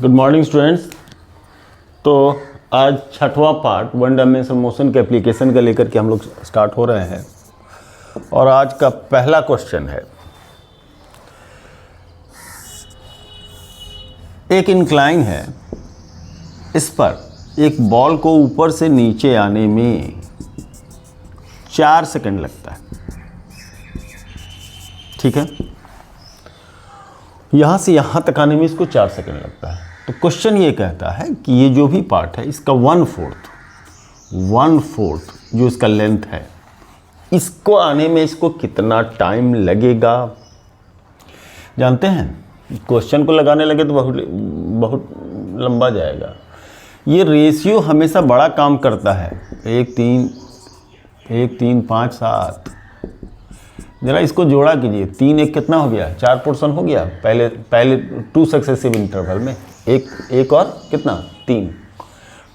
Good morning students. तो आज छठवां पार्ट वन डायमेंशनल मोशन के एप्लीकेशन का लेकर के हम लोग स्टार्ट हो रहे हैं और आज का पहला क्वेश्चन है, एक इंक्लाइन है, इस पर एक बॉल को ऊपर से नीचे आने में 4 सेकंड लगता है। ठीक है, यहाँ से यहाँ तक आने में इसको 4 सेकंड लगता है। तो क्वेश्चन ये कहता है कि ये जो भी पार्ट है इसका 1/4 जो इसका लेंथ है, इसको आने में इसको कितना टाइम लगेगा। जानते हैं, क्वेश्चन को लगाने लगे तो बहुत लंबा जाएगा। ये रेशियो हमेशा बड़ा काम करता है। 1 3 5 7, जरा इसको जोड़ा कीजिए। 3 1 कितना हो गया, 4 पोर्शन हो गया। पहले 2 सक्सेसिव इंटरवल में एक और कितना 3,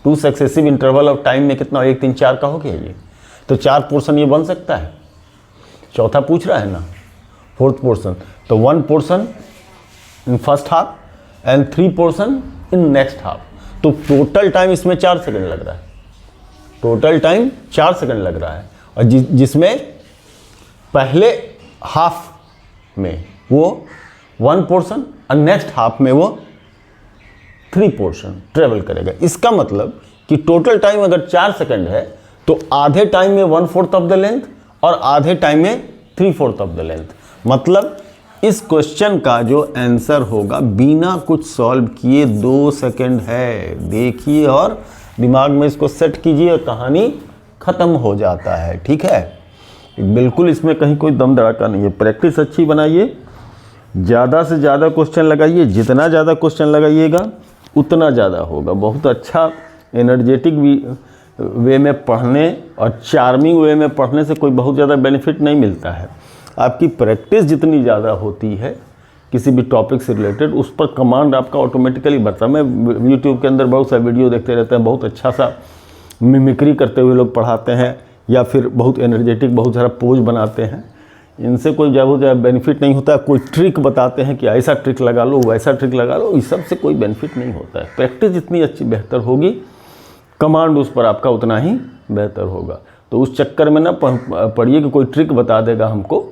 2 सक्सेसिव इंटरवल ऑफ टाइम में कितना 1 3 4 का हो गया ये। तो 4 पोर्शन ये बन सकता है। चौथा पूछ रहा है ना, 4th पोर्शन। तो 1 portion in first half and 3 portion in next half. तो टोटल टाइम इसमें 4 सेकंड लग रहा है। टोटल टाइम 4 सेकंड लग रहा है और जिसमें पहले हाफ में वो 1 पोर्शन और नेक्स्ट हाफ में वो 3 पोर्शन ट्रेवल करेगा। इसका मतलब कि टोटल टाइम अगर 4 सेकंड है तो आधे टाइम में 1/4 ऑफ द लेंथ और आधे टाइम में 3/4 ऑफ द लेंथ। मतलब इस क्वेश्चन का जो आंसर होगा बिना कुछ सॉल्व किए 2 सेकंड है। देखिए और दिमाग में इसको सेट कीजिए, कहानी खत्म हो जाता है। ठीक है, बिल्कुल इसमें कहीं कोई दम धड़ाका नहीं है। प्रैक्टिस अच्छी बनाइए, ज़्यादा से ज़्यादा क्वेश्चन लगाइए। जितना ज़्यादा क्वेश्चन लगाइएगा उतना ज़्यादा होगा। बहुत अच्छा एनर्जेटिक वे में पढ़ने और चार्मिंग वे में पढ़ने से कोई बहुत ज़्यादा बेनिफिट नहीं मिलता है। आपकी प्रैक्टिस जितनी ज़्यादा होती है किसी भी टॉपिक से रिलेटेड, उस पर कमांड आपका ऑटोमेटिकली बढ़ता है। मैं यूट्यूब के अंदर बहुत सा वीडियो देखते रहते हैं, बहुत अच्छा सा मिमिक्री करते हुए लोग पढ़ाते हैं या फिर बहुत एनर्जेटिक बहुत सारा पोज बनाते हैं। इनसे कोई ज़्यादा बेनिफिट नहीं होता है। कोई ट्रिक बताते हैं कि ऐसा ट्रिक लगा लो, वैसा ट्रिक लगा लो, इस सब से कोई बेनिफिट नहीं होता है। प्रैक्टिस जितनी अच्छी बेहतर होगी, कमांड उस पर आपका उतना ही बेहतर होगा। तो उस चक्कर में ना पढ़िए कि कोई ट्रिक बता देगा हमको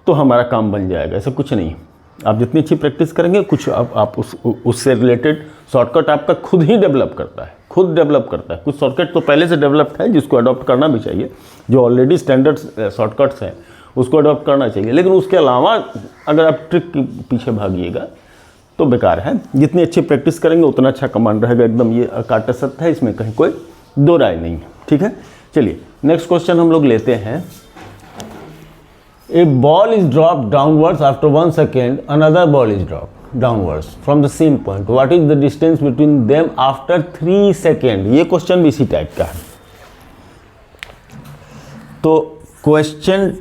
तो हमारा काम बन जाएगा, ऐसा कुछ नहीं। आप जितनी अच्छी प्रैक्टिस करेंगे कुछ आप उससे रिलेटेड शॉर्टकट आपका खुद ही डेवलप करता है, खुद डेवलप करता है। कुछ शॉर्टकट तो पहले से डेवलप्ड है जिसको अडॉप्ट करना भी चाहिए। जो ऑलरेडी स्टैंडर्ड शॉर्टकट्स हैं उसको अडॉप्ट करना चाहिए, लेकिन उसके अलावा अगर आप ट्रिक के पीछे भागिएगा तो बेकार है। जितनी अच्छी प्रैक्टिस करेंगे उतना अच्छा कमांड रहेगा। एकदम ये काटा सत्य है, इसमें कहीं कोई दो राय नहीं है। ठीक है, चलिए नेक्स्ट क्वेश्चन हम लोग लेते हैं। A ball is dropped downwards after 1 second. Another ball is dropped downwards from the same point. What is the distance between them after 3 seconds? ये क्वेश्चन भी इसी टाइप का है। तो क्वेश्चन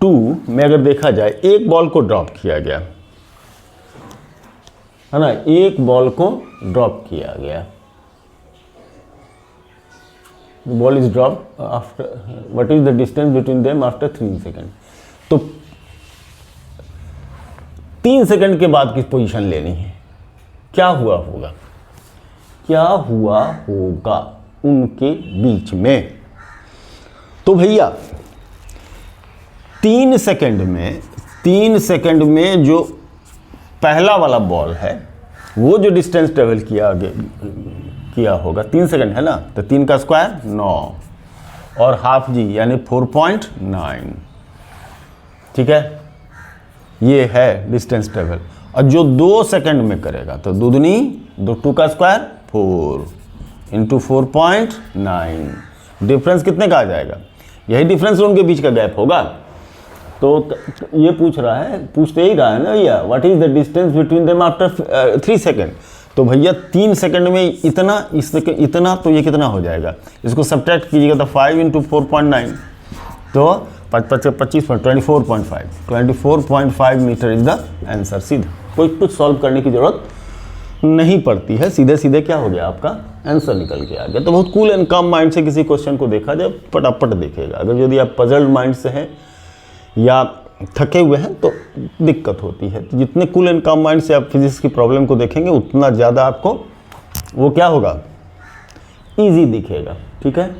2 में अगर देखा जाए, एक बॉल को ड्रॉप किया गया है ना, एक बॉल को ड्रॉप किया गया। The ball is dropped after, what is the distance between them after 3 seconds? तो 3 सेकंड के बाद किस पोजीशन लेनी है, क्या हुआ होगा, क्या हुआ होगा उनके बीच में। तो भैया 3 सेकंड में जो पहला वाला बॉल है वो जो डिस्टेंस ट्रेवल किया होगा, 3 सेकंड है ना, तो 3 का स्क्वायर 9 और हाफ जी यानी 4.9। ठीक है, ये है डिस्टेंस ट्रेवल। और जो 2 सेकंड में करेगा तो 2 दूनी 2 का स्क्वायर 4 इंटू 4.9। डिफरेंस कितने का आ जाएगा, यही डिफरेंस उनके बीच का गैप होगा। तो ये पूछ रहा है, पूछते ही रहा है ना भैया, what is the distance between them after 3 second. तो भैया 3 सेकंड में इतना तो ये कितना हो जाएगा, इसको सब्ट्रैक्ट कीजिएगा तो 5 इंटू 4.9 तो 24.5 मीटर इज द आंसर। सीधा कोई कुछ सॉल्व करने की जरूरत नहीं पड़ती है, सीधे सीधे क्या हो गया, आपका आंसर निकल के आ गया। तो बहुत कूल एंड काम माइंड से किसी क्वेश्चन को देखा जाए फटाफट देखेगा। अगर यदि आप पजल्ड माइंड से हैं या थके हुए हैं तो दिक्कत होती है। तो जितने कूल एंड काम माइंड से आप फिजिक्स की प्रॉब्लम को देखेंगे उतना ज़्यादा आपको वो क्या होगा, ईजी दिखेगा। ठीक है,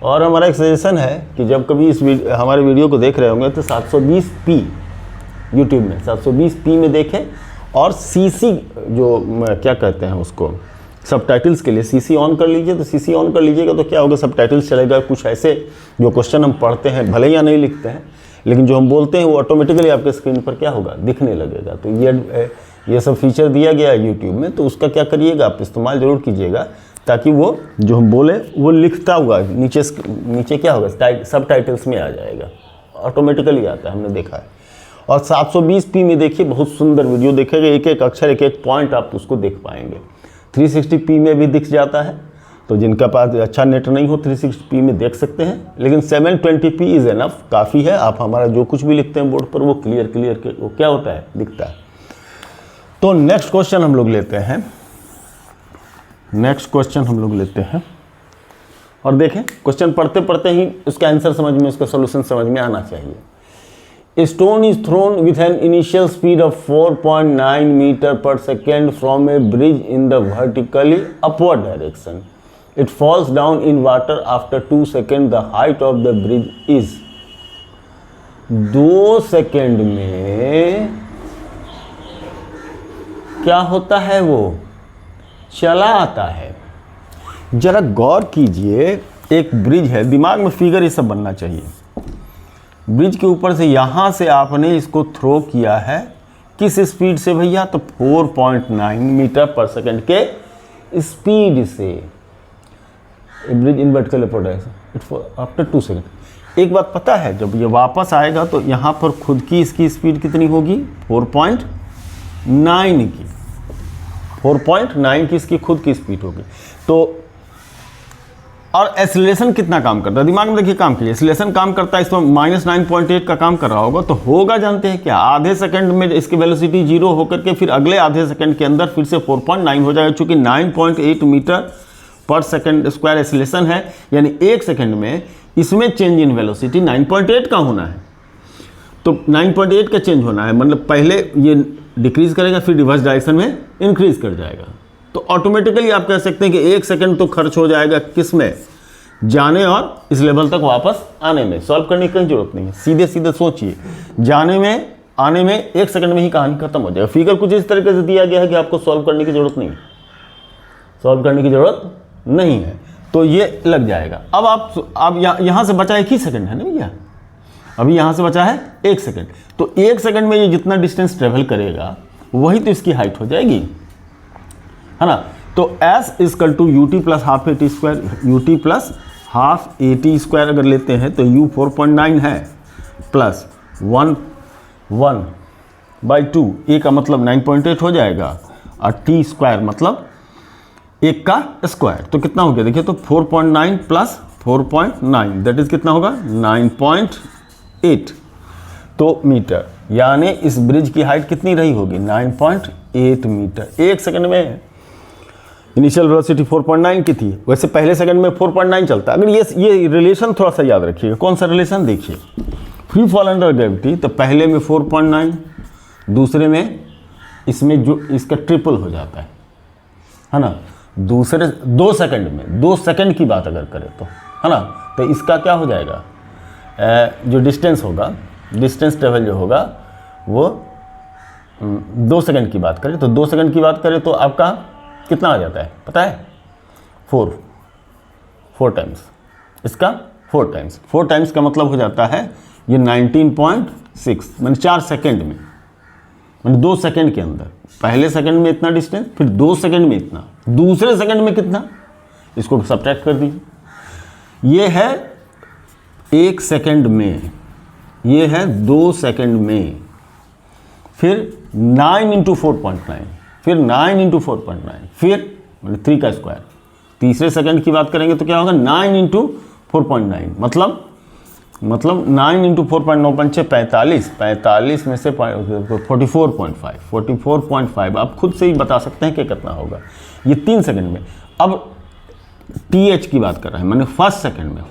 और हमारा एक सजेशन है कि जब कभी हमारे वीडियो को देख रहे होंगे तो 720p यूट्यूब में 720p में देखें, और CC जो क्या कहते हैं उसको, सबटाइटल्स के लिए CC ऑन कर लीजिए। तो CC ऑन कर लीजिएगा तो क्या होगा, सबटाइटल्स चलेगा। कुछ ऐसे जो क्वेश्चन हम पढ़ते हैं, भले या नहीं लिखते हैं, लेकिन जो हम बोलते हैं वो ऑटोमेटिकली आपके स्क्रीन पर क्या होगा, दिखने लगेगा। तो ये सब फीचर दिया गया है यूट्यूब में, तो उसका क्या करिएगा, आप इस्तेमाल ज़रूर कीजिएगा, ताकि वो जो हम बोले वो लिखता हुआ नीचे क्या होगा, सबटाइटल्स में आ जाएगा, ऑटोमेटिकली आता है, हमने देखा है। और 720p में देखिए, बहुत सुंदर वीडियो देखेगा, एक एक अक्षर एक एक पॉइंट आप उसको देख पाएंगे। 360p में भी दिख जाता है, तो जिनका पास अच्छा नेट नहीं हो 360p में देख सकते हैं, लेकिन 720p इज़ एनफ, काफ़ी है। आप हमारा जो कुछ भी लिखते हैं बोर्ड पर वो क्लियर वो क्या होता है, दिखता है। तो नेक्स्ट क्वेश्चन हम लोग लेते हैं, और देखें क्वेश्चन पढ़ते पढ़ते ही उसका आंसर समझ में, उसका सोल्यूशन समझ में आना चाहिए। A stone is thrown with an initial speed of 4.9 meter per second from a bridge in the vertically upward direction. It falls down in water after 2 seconds. The height of the bridge is 2 second में क्या होता है, वो चला आता है। जरा गौर कीजिए, एक ब्रिज है, दिमाग में फिगर ये सब बनना चाहिए। ब्रिज के ऊपर से यहाँ से आपने इसको थ्रो किया है, किस स्पीड से भैया, तो 4.9 मीटर पर सेकंड के स्पीड से। Bridge in vertical upward direction after 2 second. एक बात पता है, जब ये वापस आएगा तो यहाँ पर खुद की इसकी स्पीड कितनी होगी, 4.9 की, 4.9 की इसकी खुद की स्पीड होगी। तो और एक्सीलरेशन कितना काम करता है, दिमाग में देखिए काम कीजिए। एक्सीलरेशन काम करता है, इसमें -9.8 का काम कर रहा होगा, तो होगा जानते हैं क्या, आधे सेकंड में इसकी वेलोसिटी 0 होकर के फिर अगले आधे सेकंड के अंदर फिर से 4.9 हो जाएगा। चूंकि 9.8 मीटर पर सेकंड स्क्वायर एक्सीलरेशन है, यानी 1 सेकंड में इसमें चेंज इन वेलोसिटी 9.8 का होना है। तो 9.8 का चेंज होना है, मतलब पहले ये डिक्रीज करेगा, फिर रिवर्स डायरेक्शन में इंक्रीज कर जाएगा। तो ऑटोमेटिकली आप कह सकते हैं कि 1 सेकंड तो खर्च हो जाएगा किस में, जाने और इस लेवल तक वापस आने में। सॉल्व करने की जरूरत नहीं है, सीधे सीधे सोचिए, जाने में आने में 1 सेकंड में ही कहानी खत्म हो जाएगा। फिगर कुछ इस तरीके से दिया गया है कि आपको सॉल्व करने की जरूरत नहीं है, सॉल्व करने की जरूरत नहीं है, तो ये लग जाएगा। अब यहाँ से बचा 1 ही सेकंड है ना भैया, अभी यहाँ से बचा है 1 सेकंड। तो 1 सेकंड में ये जितना डिस्टेंस ट्रेवल करेगा वही तो इसकी हाइट हो जाएगी, है ना। तो S = UT + ½ AT square, UT + ½ AT square अगर लेते हैं तो U 4.9 है, प्लस 1/2, A का मतलब 9.8 हो जाएगा, और T स्क्वायर मतलब 1 का स्क्वायर। तो कितना हो गया देखिए, तो 4.9 + 4.9 दैट इज कितना होगा, 9.8 तो मीटर। यानी इस ब्रिज की हाइट कितनी रही होगी, 9.8 मीटर। 1 सेकंड में इनिशियल वेलोसिटी 4.9 की थी, वैसे पहले सेकंड में 4.9 चलता। अगर ये रिलेशन थोड़ा सा याद रखिएगा, कौन सा रिलेशन, देखिए फ्री फॉल अंडर ग्रेविटी, तो पहले में 4.9, दूसरे में इसमें जो इसका ट्रिपल हो जाता है ना, दूसरे 2 सेकंड में, 2 सेकंड की बात अगर करें तो, है ना, तो इसका क्या हो जाएगा, जो डिस्टेंस होगा, डिस्टेंस ट्रेवल जो होगा वो 2 सेकंड की बात करें तो 2 सेकंड की बात करें तो आपका कितना आ जाता है पता है, 4 टाइम्स, इसका 4 टाइम्स का मतलब हो जाता है ये 19.6, मैंने 4 सेकंड में, मैंने 2 सेकंड के अंदर, पहले सेकंड में इतना डिस्टेंस, फिर 2 सेकंड में इतना, दूसरे सेकंड में कितना, इसको सब्ट्रैक्ट कर दीजिए। ये है 1 सेकंड में, ये है 2 सेकंड में, फिर 9 × 4.9, फिर 9 × 4.9, फिर 3 का स्क्वायर। तीसरे सेकंड की बात करेंगे तो क्या होगा, 9 × 4.9 मतलब 9 × 4.9 पंचे 45, 45 में से 44.5, आप खुद से ही बता सकते हैं कि कितना होगा, ये 3 सेकंड में। अब TH की बात कर रहे हैं, मैंने फर्स्ट सेकंड में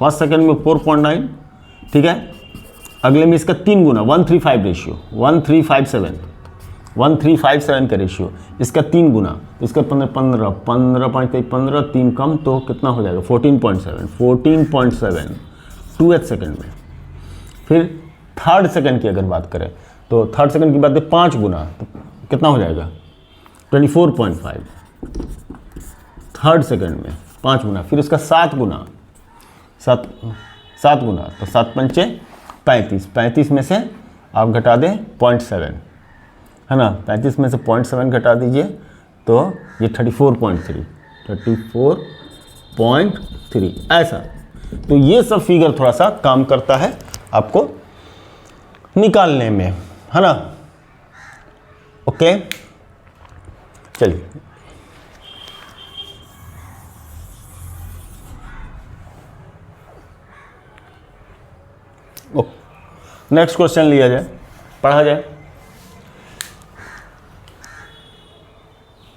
4.9, ठीक है, अगले में इसका 3 गुना 135 रेशियो 1357 का रेशियो, इसका 3 गुना, इसका 15 5 15 3 कम तो कितना हो जाएगा 14.7 2h सेकेंड में। फिर थर्ड सेकेंड की अगर बात करें तो थर्ड सेकेंड की बात है 5 गुना तो कितना हो जाएगा 24.5 थर्ड सेकेंड में 5 गुना। फिर उसका 7 गुना 7 गुना तो 7 पंचे 35 में से आप घटा दें 0.7 है ना, 35 में से 0.7 घटा दीजिए तो ये 34.3 ऐसा। तो ये सब फिगर थोड़ा सा काम करता है आपको निकालने में, है ना। ओके चलिए नेक्स्ट क्वेश्चन लिया जाए, पढ़ा जाए।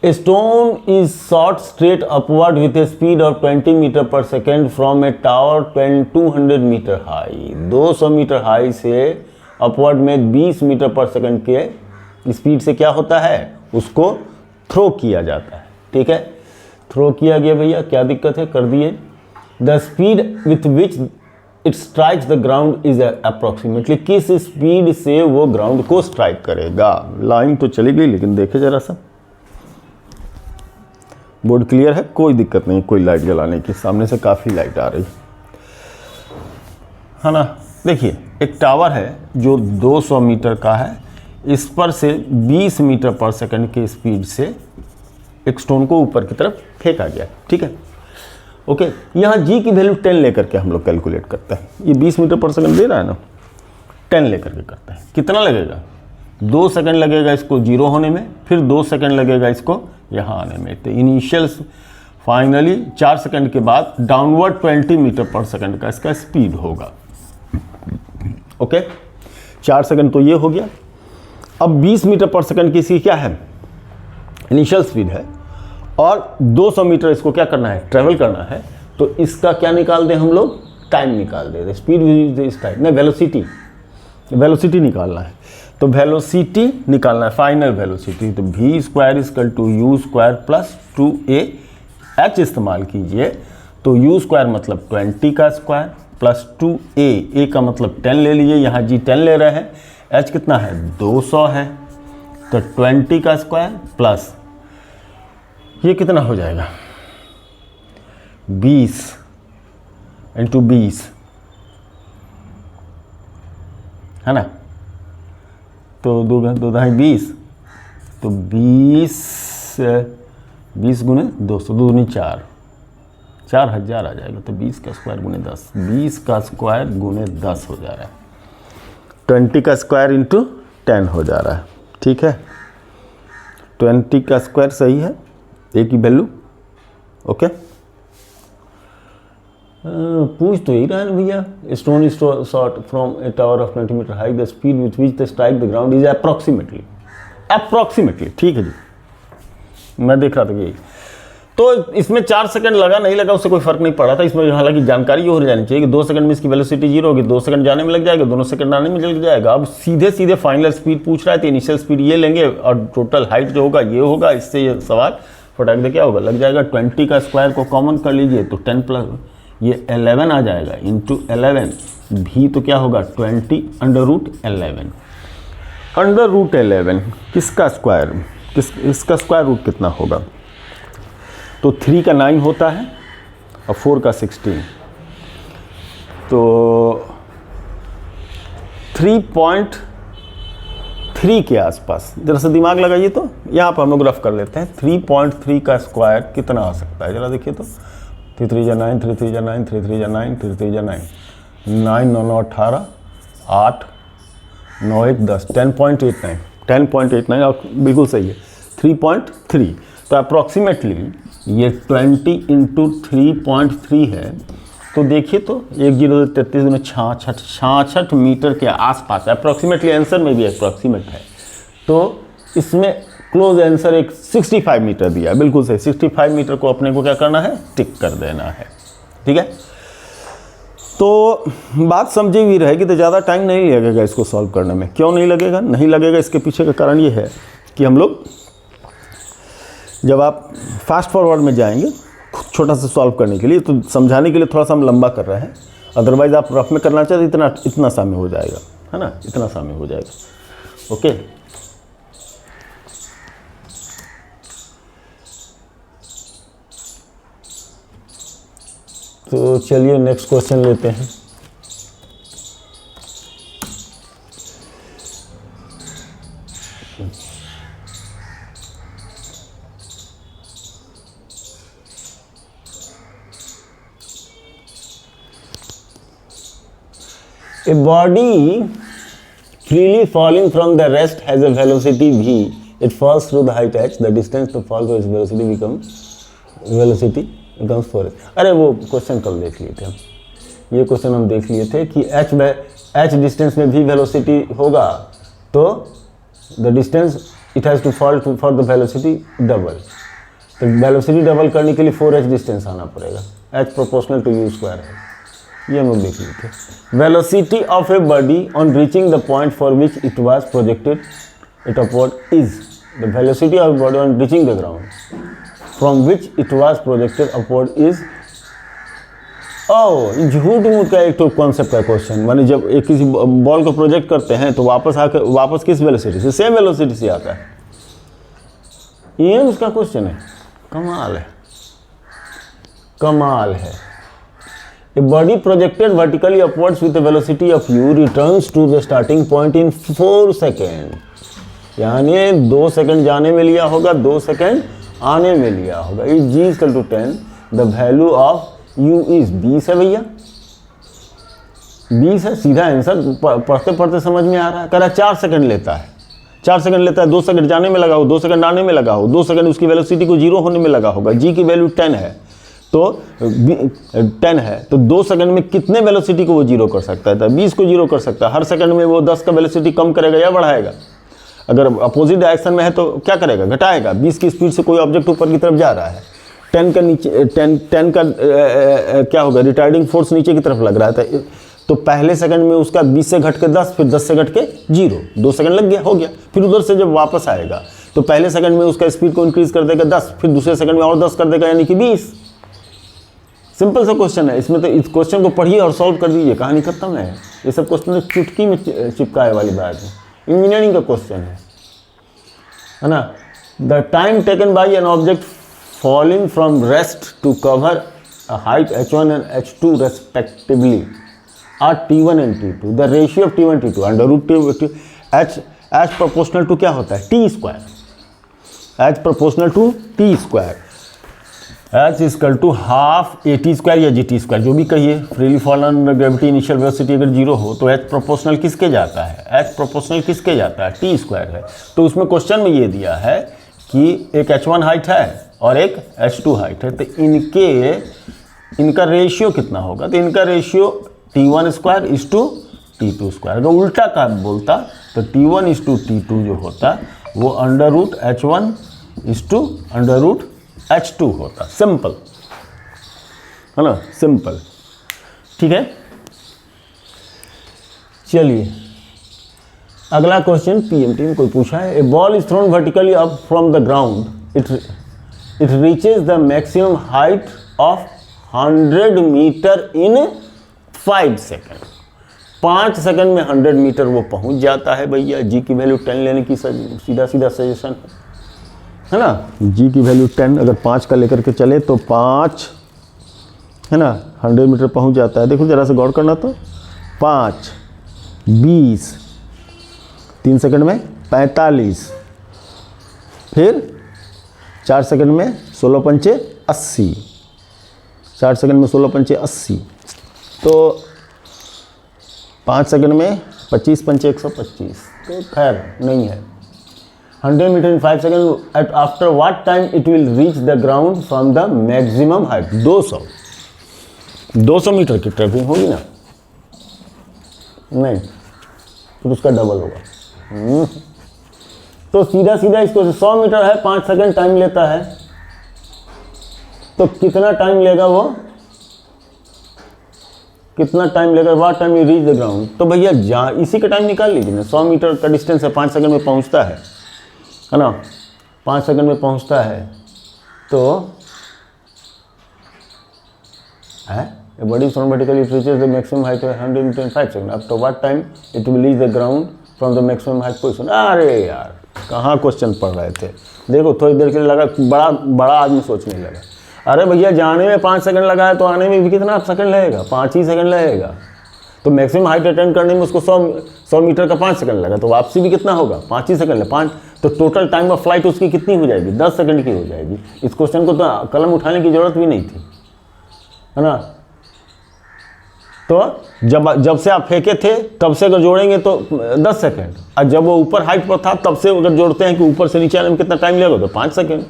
A stone is shot straight upward with a speed of 20 metre per second from a tower 200 metre high. 200 metre high से अपवर्ड में 20 मीटर पर सेकेंड के स्पीड से क्या होता है, उसको थ्रो किया जाता है। ठीक है, थ्रो किया गया भैया, क्या दिक्कत है, कर दिए। The speed with which it strikes the ground is approximately, किस स्पीड से वो ग्राउंड को स्ट्राइक करेगा। लाइन तो चली गई लेकिन देखे जरा सा, बोर्ड क्लियर है, कोई दिक्कत नहीं, कोई लाइट जलाने की, सामने से काफ़ी लाइट आ रही है ना। देखिए एक टावर है जो 200 मीटर का है, इस पर से 20 मीटर पर सेकंड की स्पीड से एक स्टोन को ऊपर की तरफ फेंका गया। ठीक है, ओके। यहाँ जी की वैल्यू 10 लेकर के हम लोग कैलकुलेट करते हैं। ये 20 मीटर पर सेकंड दे रहा है ना, 10 लेकर के करते हैं। कितना लगेगा, 2 सेकंड लगेगा इसको 0 होने में, फिर 2 सेकंड लगेगा इसको यहाँ आने में। तो इनिशियल फाइनली 4 सेकंड के बाद डाउनवर्ड 20 मीटर पर सेकंड का इसका स्पीड होगा। ओके, 4 सेकंड तो ये हो गया। अब 20 मीटर पर सेकंड की इसकी क्या है, इनिशियल स्पीड है, और 200 मीटर इसको क्या करना है, ट्रेवल करना है। तो इसका क्या निकाल दें हम लोग, टाइम निकाल दे, स्पीड इस टाइम नहीं, वेलोसिटी निकालना है। तो वेलोसिटी निकालना है, फाइनल वेलोसिटी। तो v square equal to u square plus 2a, h इस्तेमाल कीजिए तो u स्क्वायर मतलब 20 का स्क्वायर प्लस 2a, का मतलब 10 ले लीजिए, यहाँ जी 10 ले रहे हैं, h कितना है 200 है, तो 20 का स्क्वायर प्लस ये कितना हो जाएगा 20 इंटू 20 है ना। तो 2 ढाई 20, तो 20 गुने 200, 2 दूनी 4, 4000 आ जाएगा। तो 20 का स्क्वायर गुने 10, 20 का स्क्वायर गुने 10 हो जा रहा है, 20 का स्क्वायर इंटू 10 हो जा रहा है। ठीक है, 20 का स्क्वायर सही है, ए की वैल्यू। ओके, पूछ तो ही रहा है भैया, stone is shot from a tower of 20 metre high, the speed with which the strike the ground is approximately. ठीक है जी, मैं देख रहा था कि तो इसमें 4 सेकंड लगा नहीं लगा उससे कोई फर्क नहीं पड़ा था। इसमें हालांकि जानकारी ये हो जानी चाहिए कि 2 सेकंड में इसकी वेलोसिटी 0 होगी, 2 सेकंड जाने में लग जाएगा, दोनों सेकंड आने में लग जाएगा। अब सीधे फाइनल स्पीड पूछ रहा है तो इनिशियल स्पीड ये लेंगे और टोटल हाइट जो होगा ये होगा। इससे ये सवाल फटाक दे क्या होगा, लग जाएगा। 20 का स्क्वायर को कॉमन कर लीजिए तो 10 प्लस ये 11 आ जाएगा इंटू 11, भी तो क्या होगा 20 अंडर रूट 11 किसका स्क्वायर, इसका स्क्वायर रूट कितना होगा, तो 3 का 9 होता है और 4 का 16, तो 3.3 के आसपास। जरा सा दिमाग लगाइए तो यहाँ पर हम लोग रफ कर लेते हैं। 3.3 का स्क्वायर कितना आ सकता है, जरा देखिए तो 3 3 9, 3 3 9, 3 3 9, 3 3 9, 9 9 9 18, 8 9 1 10, 10.89 और बिल्कुल सही है 3.3। तो अप्रॉक्सीमेटली ये 20 इंटू 3.3 है। तो देखिए तो 1033 66 मीटर के आसपास अप्रॉक्सीमेटली, आंसर में भी अप्रॉक्सीमेट है। तो इसमें क्लोज आंसर एक 65 मीटर दिया है, बिल्कुल सही। 65 मीटर को अपने को क्या करना है, टिक कर देना है। ठीक है, तो बात समझी हुई रहेगी तो ज़्यादा टाइम नहीं लगेगा इसको सॉल्व करने में। क्यों नहीं लगेगा? नहीं लगेगा इसके पीछे का कारण ये है कि हम लोग जब आप फास्ट फॉरवर्ड में जाएंगे छोटा सा सॉल्व करने के लिए, तो समझाने के लिए थोड़ा सा हम लंबा कर रहे हैं। अदरवाइज़ आप रफ में करना चाहते इतना सा में हो जाएगा, है ना, इतना सा में हो जाएगा। ओके, तो चलिए नेक्स्ट क्वेश्चन लेते हैं। A body freely falling from the rest has a velocity v. It falls through the height h. The distance to fall to its velocity becomes 4h. अरे वो क्वेश्चन कल देख लिए थे हम। ये क्वेश्चन हम देख लिए थे कि h डिस्टेंस में भी वेलोसिटी होगा तो the distance it has to fall for the velocity double. तो वेलोसिटी डबल करने के लिए 4h डिस्टेंस आना पड़ेगा। h proportional to u square है, ये हम लोग देख लिए थे। Velocity of a body on reaching the point for which it was projected it upward is the velocity of body on reaching the ground from which it was projected upward is. ओ, झूठ मूठ का एक तो concept का question, माने जब एक किसी बॉल को प्रोजेक्ट करते हैं तो वापस किस वेलोसिटी से? सेम वेलोसिटी से आता है। ये उसका क्वेश्चन है। कमाल है, कमाल है। A body projected vertically upwards with a velocity of u returns to the starting point in 4 seconds. यानी 2 सेकंड जाने में लिया होगा, 2 सेकंड आने में लिया होगा। If g is equal to 10, the value of u is 20 है भैया, 20 है। सीधा आंसर पढ़ते पढ़ते समझ में आ रहा है। कह रहा है 4 सेकंड लेता है, 4 सेकंड लेता है। 2 सेकंड जाने में लगा हो, 2 सेकंड आने में लगा हो, 2 सेकंड उसकी वेलोसिटी को 0 होने में लगा होगा। g की वैल्यू 10 है तो 10 है तो 2 सेकंड में कितने वेलोसिटी को वो 0 कर सकता है? 20 को 0 कर सकता है। हर सेकंड में वो 10 का वेलोसिटी कम करेगा या बढ़ाएगा? अगर अपोजिट डायरेक्शन में है तो क्या करेगा? घटाएगा। 20 की स्पीड से कोई ऑब्जेक्ट ऊपर की तरफ जा रहा है, 10 का नीचे 10 का क्या होगा? रिटार्डिंग फोर्स नीचे की तरफ लग रहा है तो पहले सेकंड में उसका 20 से घट के 10, फिर 10 से घट के 0, 2 सेकंड लग गया, हो गया। फिर उधर से जब वापस आएगा तो पहले सेकंड में उसका स्पीड को इंक्रीज कर देगा 10, फिर दूसरे सेकंड में और 10 कर देगा, यानी कि 20। सिंपल सा क्वेश्चन है। इसमें तो इस क्वेश्चन को पढ़िए और सॉल्व कर दीजिए, कहानी खत्म है। ये सब क्वेश्चन चुटकी में चिपकाए वाली बात है, इंजीनियरिंग का क्वेश्चन है ना। The time taken by an object falling from rest to cover a height h1 and h2 respectively are t1 and t2। The ratio of t1 t2 under root h proportional to क्या होता है? t square. h proportional to t square. h equal to half a t square या g t square, जो भी कहिए। Freely fall under gravity initial velocity अगर 0 हो तो h प्रोपोर्शनल किसके जाता है? h प्रोपोर्शनल किसके जाता है? t स्क्वायर है। तो उसमें क्वेश्चन में ये दिया है कि एक h1 हाइट है और एक h2 हाइट है, तो इनका रेशियो कितना होगा? तो इनका ratio t1 square is to t2 square. अगर उल्टा का बोलता तो t1 इज टू t2 जो होता वो under root h1 is to under root h2 होता। सिंपल है ना, सिंपल। ठीक है, चलिए अगला क्वेश्चन पीएमटी में कोई पूछा है। A ball is thrown vertically up from the ground, it reaches the maximum height of 100 metre in 5 second. 5 second में 100 मीटर वो पहुंच जाता है भैया। जी की वैल्यू 10 लेने की सीधा सीधा सजेशन है ना। जी की वैल्यू 10, अगर 5 का लेकर के चले तो 5 है ना 100 मीटर पहुंच जाता है। देखो जरा से गौर करना तो 5, 20, 3 सेकंड में 45, फिर 4 सेकंड में 16 पंचे 80, 4 सेकंड में 16 पंचे 80, तो 5 सेकंड में 25 पंचे 125, तो खैर नहीं है। 100 metre in 5 second at after what time it will reach the ground from the maximum height? 200 metre की ट्रैवलिंग होगी ना, नहीं तो उसका डबल होगा। तो सीधा सीधा इसको 100 मीटर है, 5 सेकंड टाइम लेता है, तो कितना टाइम लेगा वो? कितना टाइम लगेगा, what time you reach the ground. तो भैया जहाँ इसी का टाइम निकाल लीजिए ना। 100 मीटर का डिस्टेंस है, 5 सेकंड में पहुँचता है ना, 5 सेकंड में पहुँचता है। तो a body from vertically it reaches the maximum height of 125 seconds. After what time it will reach the ground from the maximum height position? अरे यार कहाँ क्वेश्चन पढ़ रहे थे, देखो थोड़ी देर के लिए लगा, बड़ा आदमी सोचने लगा। अरे भैया जाने में 5 सेकंड लगा है तो आने में भी कितना सेकंड लगेगा, 5 ही सेकंड लगेगा। तो मैक्सिमम हाइट अटेंड करने में उसको 100 मीटर का 5 सेकंड लगा, तो वापसी भी कितना होगा, 5 ही सेकंड है। 5 तो टोटल टाइम ऑफ फ्लाइट उसकी कितनी हो जाएगी, 10 सेकंड की हो जाएगी। इस क्वेश्चन को तो कलम उठाने की जरूरत भी नहीं थी, है ना। तो जब से आप फेंके थे तब से अगर जोड़ेंगे तो 10 सेकंड, और जब वो ऊपर हाइट पर था तब से अगर जोड़ते हैं कि ऊपर से नीचे आने में कितना टाइम लगेगा, तो 5 सेकंड,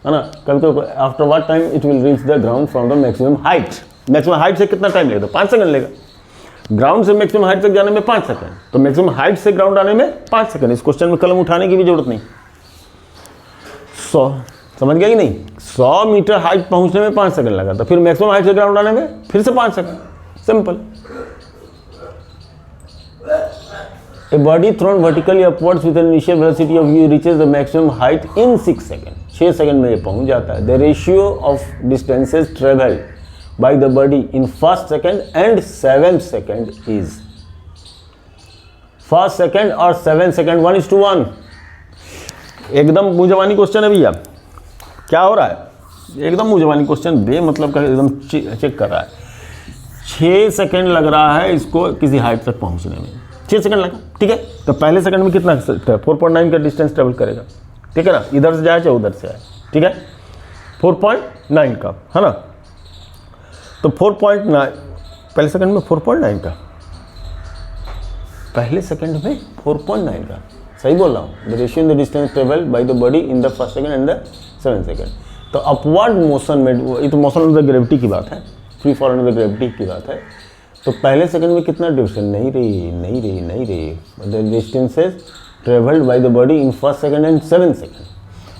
है ना। कभी after what time it will reach the ground from the maximum height. Maximum height से कितना टाइम लगेगा, 5 सेकंड लगेगा। ग्राउंड से मैक्सिमम हाइट तक जाने में 5 सेकंड, तो मैक्सिमम हाइट से ग्राउंड आने में 5 सेकंड। इस क्वेश्चन में कलम उठाने की भी जरूरत नहीं। 100 समझ गया कि नहीं, 100 मीटर हाइट पहुंचने में 5 सेकंड लगा, तो फिर मैक्सिमम हाइट से ग्राउंड आने में फिर से 5 second, simple. A body thrown vertically upwards with an initial velocity of u reaches the maximum height in 6 seconds. 6 second में ये पहुंच जाता है। The ratio of distances traveled by the body in first second and 7th second is, first second और 7th second 1:1। एकदम मुंह जबानी question है भैया, क्या हो रहा है, एकदम मुंह जबानी क्वेश्चन, बे मतलब का एकदम चेक कर रहा है। 6 सेकंड लग रहा है इसको किसी हाइट तक पहुंचने में, 6 सेकंड लगा, ठीक है। तो पहले सेकंड में कितना 4.9 का डिस्टेंस ट्रेवल करेगा, ठीक है ना, इधर से जाए चाहे उधर से आए, ठीक है, 4.9 का, है ना। तो 4.9 पहले सेकंड में 4.9 का, पहले सेकंड में 4.9 का, सही बोल रहा हूँ। The ratio in the distance travel by the body in the first second and the 7th second. तो अपवर्ड मोशन में, ये तो मोशन ऑफ द ग्रेविटी की बात है, free fall of the gravity की बात है। तो पहले सेकंड में कितना डिस्टेंस, नहीं रही the distances travelled by the body in first second and 7th second.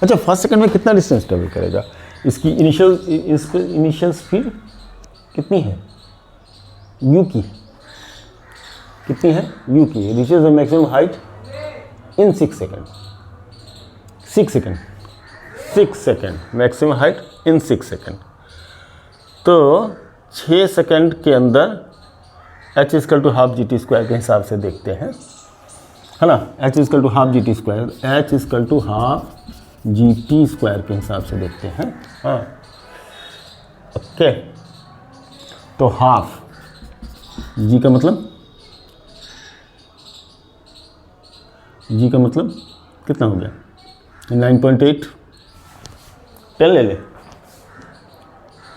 अच्छा, फर्स्ट सेकंड में कितना डिस्टेंस ट्रेवल करेगा, इसकी इनिशियल स्पीड कितनी है, यू की कितनी है, यू की, reaches the maximum height in 6 second, 6 second maximum height in 6 second. तो 6 सेकंड के अंदर h equal to half GT square के हिसाब से देखते हैं, है ना। h equal to half GT square, h equal to half GT square के हिसाब से देखते हैं, हाँ ओके। तो हाफ g का मतलब, g का मतलब कितना हो गया, 9.8, 10 ले ले,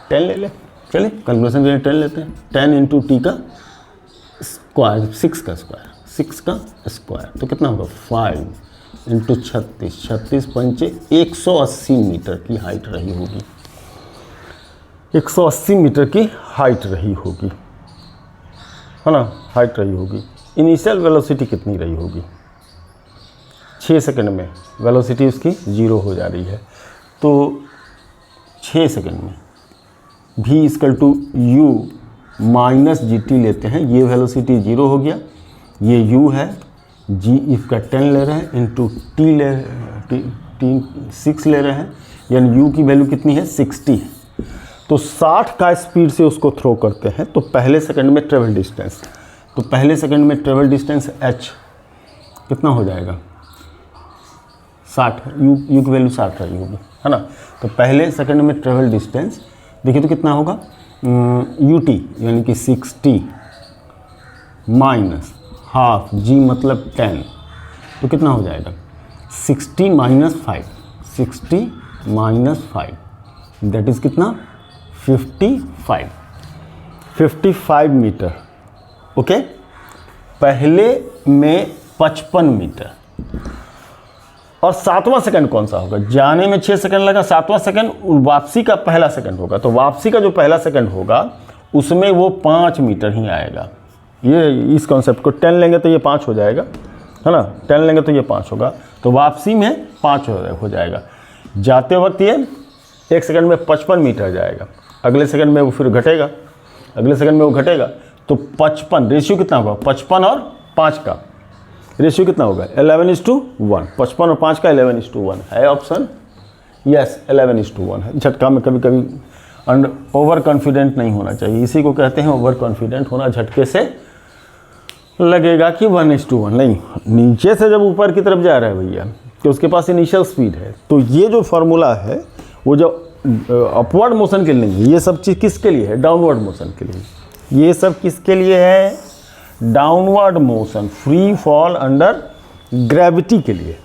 10 ले ले, चलिए कैलकुलेशन के लिए 10 लेते हैं। 10 इंटू टी का स्क्वायर, 6 का स्क्वायर, 6 का स्क्वायर, तो कितना होगा 5 इंटू 36, 36 पंचे 180 मीटर की हाइट रही होगी, 180 मीटर की हाइट रही होगी, है ना, हाइट रही होगी। इनिशियल वेलोसिटी कितनी रही होगी, 6 सेकंड में वेलोसिटी उसकी 0 हो जा रही है। तो 6 सेकंड में v equal to u minus GT लेते हैं, ये वेलोसिटी 0 हो गया, ये u है, g इसका 10 ले रहे हैं, इंटू t 6 ले रहे हैं, यानी u की वैल्यू कितनी है 60 है। तो 60 का स्पीड से उसको थ्रो करते हैं, तो पहले सेकंड में ट्रेवल डिस्टेंस, तो पहले सेकंड में ट्रेवल डिस्टेंस h कितना हो जाएगा 60, u की वैल्यू 60 रही होगी, है ना। तो पहले सेकंड में ट्रेवल डिस्टेंस देखिए तो कितना होगा, ut यानी कि 60 माइनस हाफ g मतलब 10, तो कितना हो जाएगा 60 माइनस 5, 60 माइनस 5 दैट इज़ कितना 55 मीटर, ओके। पहले में 55 मीटर, और 7वां सेकंड कौन सा होगा, जाने में 6 सेकंड लगा, 7वां सेकंड वापसी का पहला सेकंड होगा, तो वापसी का जो पहला सेकंड होगा उसमें वो 5 मीटर ही आएगा। ये इस कॉन्सेप्ट को 10 लेंगे तो ये 5 हो जाएगा, है ना, 10 लेंगे तो ये 5 होगा, तो वापसी में 5 हो जाएगा। जाते वक्त ये 1 सेकंड में 55 मीटर जाएगा, अगले सेकंड में वो फिर घटेगा, अगले सेकंड में वो घटेगा, तो 55 रेशियो कितना होगा, 55 और 5 का रेशियो कितना होगा, 11:1। 55 और 5 का 11:1 है ऑप्शन, यस 11:1 है। झटका में कभी कभी ओवर कॉन्फिडेंट नहीं होना चाहिए, इसी को कहते हैं ओवर कॉन्फिडेंट होना। झटके से लगेगा कि 1:1, नहीं, नीचे से जब ऊपर की तरफ जा रहा है भैया तो उसके पास इनिशियल स्पीड है। तो ये जो फॉर्मूला है वो जो अपवर्ड मोशन के लिए नहीं है, ये सब चीज़ किसके लिए है, डाउनवर्ड मोशन के लिए। ये सब किसके लिए है, downward motion, free fall under gravity के लिए।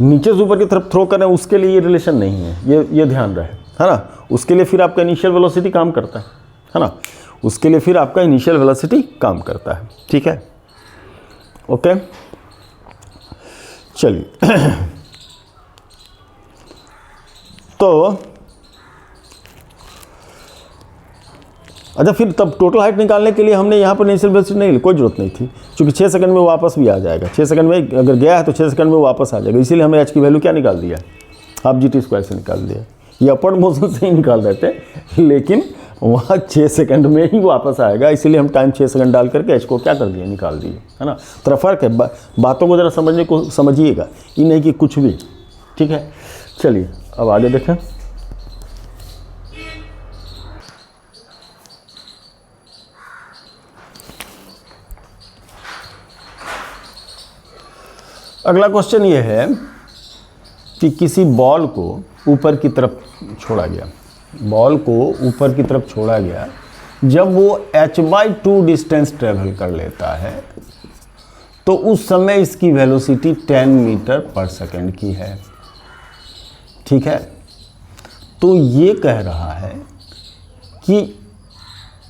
नीचे से ऊपर की तरफ थ्रो करें उसके लिए ये रिलेशन नहीं है, ये ध्यान रहे, है ना। उसके लिए फिर आपका इनिशियल वेलोसिटी काम करता है ना, उसके लिए फिर आपका इनिशियल वेलोसिटी काम करता है, ठीक है, ओके। चलिए तो अच्छा, फिर तब टोटल हाइट निकालने के लिए हमने यहाँ पर इनिशियल वेलोसिटी नहीं ली, कोई ज़रूरत नहीं थी, क्योंकि 6 सेकंड में वापस भी आ जाएगा। 6 सेकंड में अगर गया है तो 6 सेकंड में वापस आ जाएगा, इसीलिए हमने h की वैल्यू क्या निकाल दिया, हाफ GT² से निकाल दिया। ये अपवर्ड मोशन से ही निकाल देते, लेकिन वहाँ 6 सेकंड में ही वापस आएगा, इसीलिए हम टाइम 6 सेकंड डाल करके h को क्या कर दिए, निकाल दिए, है ना। थोड़ा फ़र्क है, बातों को ज़रा समझने को समझिएगा, ये नहीं कि कुछ भी, ठीक है। चलिए अब आगे देखें। अगला क्वेश्चन ये है कि किसी बॉल को ऊपर की तरफ छोड़ा गया, बॉल को ऊपर की तरफ छोड़ा गया, जब वो h/2 डिस्टेंस ट्रेवल कर लेता है तो उस समय इसकी वेलोसिटी 10 मीटर पर सेकंड की है, ठीक है। तो ये कह रहा है कि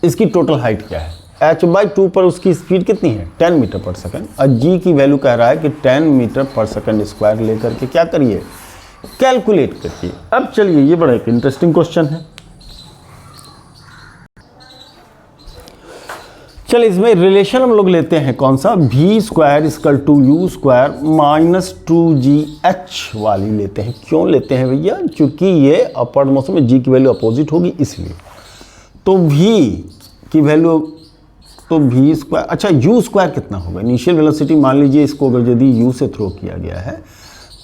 इसकी टोटल हाइट क्या है, h/2 पर उसकी स्पीड कितनी है, 10 मीटर पर सेकंड, और g की वैल्यू कह रहा है कि 10 मीटर पर सेकंड स्क्वायर लेकर के क्या करिए, कैलकुलेट करिए। अब चलिए, ये बड़ा एक इंटरेस्टिंग क्वेश्चन है। चलिए इसमें रिलेशन हम लोग लेते हैं कौन सा, v² = u² - 2gh वाली लेते हैं। क्यों लेते हैं भैया, क्योंकि ये अपवर्ड मोशन में g की वैल्यू अपोजिट होगी इसलिए। तो v की वैल्यू तो v², अच्छा u² कितना होगा, इनिशियल वेलोसिटी मान लीजिए इसको अगर यदि u से थ्रो किया गया है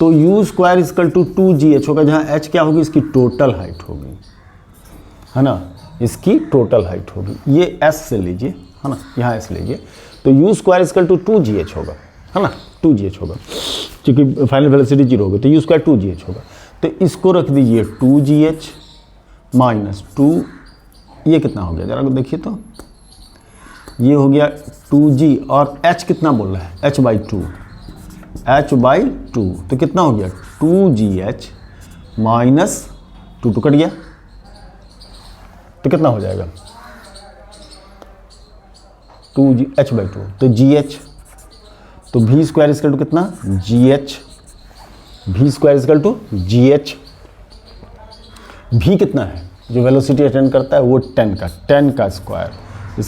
तो u² = 2gh होगा, जहाँ h क्या होगी, इसकी टोटल हाइट होगी, है ना, इसकी टोटल हाइट होगी। ये s से लीजिए, है ना, यहाँ s लीजिए, तो u² = 2gh होगा, है ना, 2gh होगा, क्योंकि फाइनल वेलोसिटी 0 होगी, तो u² 2gh होगा। तो इसको रख दीजिए 2gh - 2, ये कितना हो गया जरा देखिए, तो ये हो गया 2g, और h कितना बोल रहा है, h/2, तो कितना हो गया 2gh - 2 कट गया, तो कितना हो जाएगा 2g h/2, तो gh, तो v² कितना gh, v² gh, v कितना है जो वेलोसिटी अटेंड करता है वो 10 का स्क्वायर =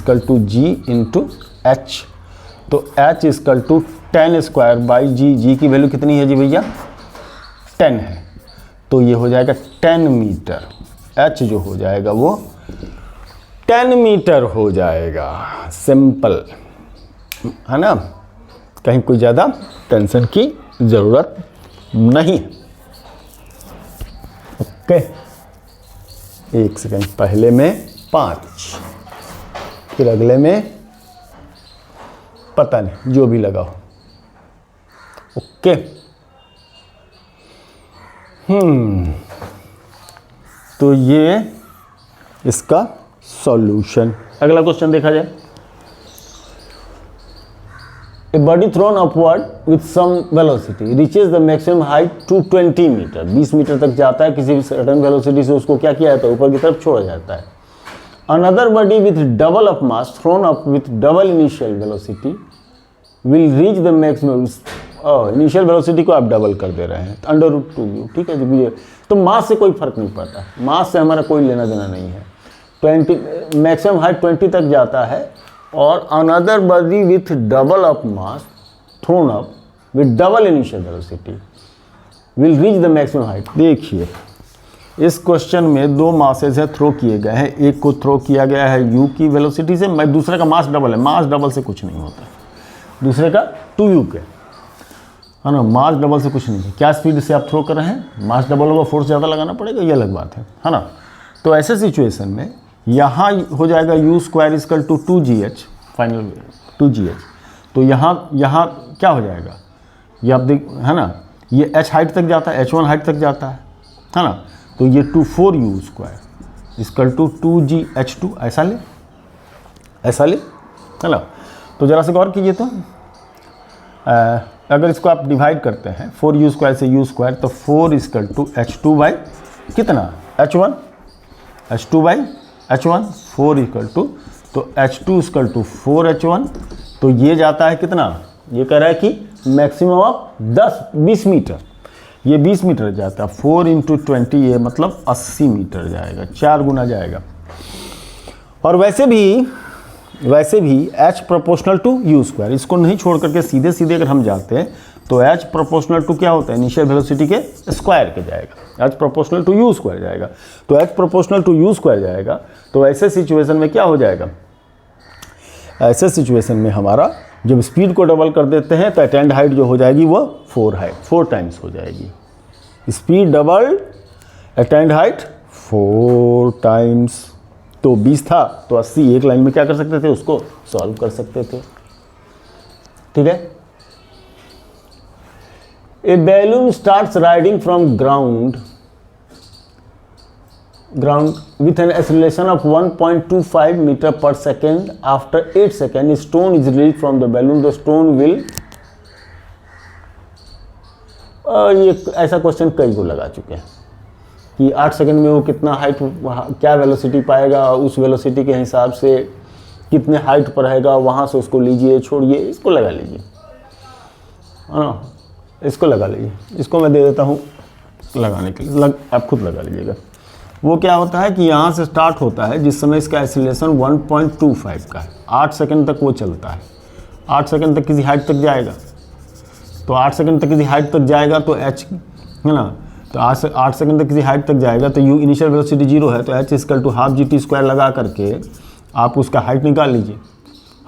g × h, तो h = 10² g की वैल्यू कितनी है जी भैया, 10 है, तो ये हो जाएगा 10 मीटर, h जो हो जाएगा वो 10 मीटर हो जाएगा, सिंपल, है ना, कहीं कोई ज़्यादा टेंशन की ज़रूरत नहीं। ओके, एक सेकंड, पहले में 5, फिर अगले में पता नहीं, जो भी लगाओ, ओके। तो ये इसका सॉल्यूशन। अगला क्वेश्चन देखा जाए। A body thrown upward with some velocity reaches the maximum height to 20 metre, 20 metre तक जाता है, किसी भी सडन वेलोसिटी से उसको क्या किया जाता है, ऊपर की तरफ छोड़ा जाता है। Another body with double of mass thrown up with double initial velocity will reach the maximum, initial velocity को आप डबल कर दे रहे हैं, √2u, ठीक है जी। तो मास से कोई फर्क नहीं पड़ता, मास से हमारा कोई लेना देना नहीं है। 20 मैक्सिमम हाइट 20 तक जाता है, और another body with double of mass throne up with double initial velocity will reach the maximum height. देखिए इस क्वेश्चन में दो मासेज है थ्रो किए गए हैं, एक को थ्रो किया गया है u की वेलोसिटी से, मैं दूसरे का मास डबल है, मास डबल से कुछ नहीं होता, दूसरे का 2u के, है ना, मास डबल से कुछ नहीं है। क्या स्पीड से आप थ्रो कर रहे हैं, मास डबल होगा, फोर्स ज़्यादा लगाना पड़ेगा, ये अलग बात है ना। तो ऐसे सिचुएशन में यहाँ हो जाएगा u square equal to 2gh, final 2gh। तो यहाँ क्या हो जाएगा, ये आप देख, है ना, ये h हाइट तक जाता है, h1 हाइट तक जाता है ना। तो ये 4u square equal to 2gh2, ऐसा ले, है ना। तो ज़रा से गौर कीजिए, तो अगर इसको आप डिवाइड करते हैं 4u स्क्वायर से u स्क्वायर, तो 4 इक्वल टू h2 बाई कितना, h1, h2 by h1, 4 equal to, तो h2 इक्वल टू 4h1, तो ये जाता है कितना, ये कह रहा है कि मैक्सिमम ऑफ 20 मीटर, ये 20 मीटर जाता है, 4 इंटू 20, ये मतलब 80 मीटर जाएगा, 4 गुना जाएगा। और वैसे भी h proportional to u square, इसको नहीं छोड़ करके सीधे अगर हम जाते हैं तो h प्रोपोर्शनल टू क्या होता है, इनिशियल वेलोसिटी के स्क्वायर के जाएगा, h proportional to u square जाएगा। तो h proportional to u square जाएगा, तो ऐसे सिचुएशन में क्या हो जाएगा, ऐसे सिचुएशन में हमारा जब स्पीड को डबल कर देते हैं तो अटेंड हाइट जो हो जाएगी वो 4 टाइम्स हो जाएगी। Speed double, attend height 4 times. तो 20 था तो 80 एक लाइन में क्या कर सकते थे, उसको सॉल्व कर सकते थे, ठीक है। A balloon starts riding from ground with an acceleration of 1.25 meter per second. After 8 seconds, stone is released from the balloon. The stone will ये ऐसा क्वेश्चन कई को लगा चुके हैं कि 8 सेकंड में वो कितना हाइट, क्या वेलोसिटी पाएगा, उस वेलोसिटी के हिसाब से कितने हाइट पर रहेगा, वहाँ से उसको लीजिए, छोड़िए, इसको लगा लीजिए, है ना, इसको लगा लीजिए, इसको मैं दे देता हूँ लगाने के लिए, आप खुद लगा लीजिएगा। वो क्या होता है कि यहाँ से स्टार्ट होता है जिस समय इसका एक्सीलरेशन 1.25 का है, 8 सेकंड तक वो चलता है, 8 सेकंड तक किसी हाइट तक जाएगा, तो 8 सेकंड तक किसी हाइट तक जाएगा तो h, है ना, तो 8 सेकंड तक किसी हाइट तक जाएगा तो u इनिशियल वेलोसिटी 0 है, तो h equal to half GT square लगा करके आप उसका हाइट निकाल लीजिए,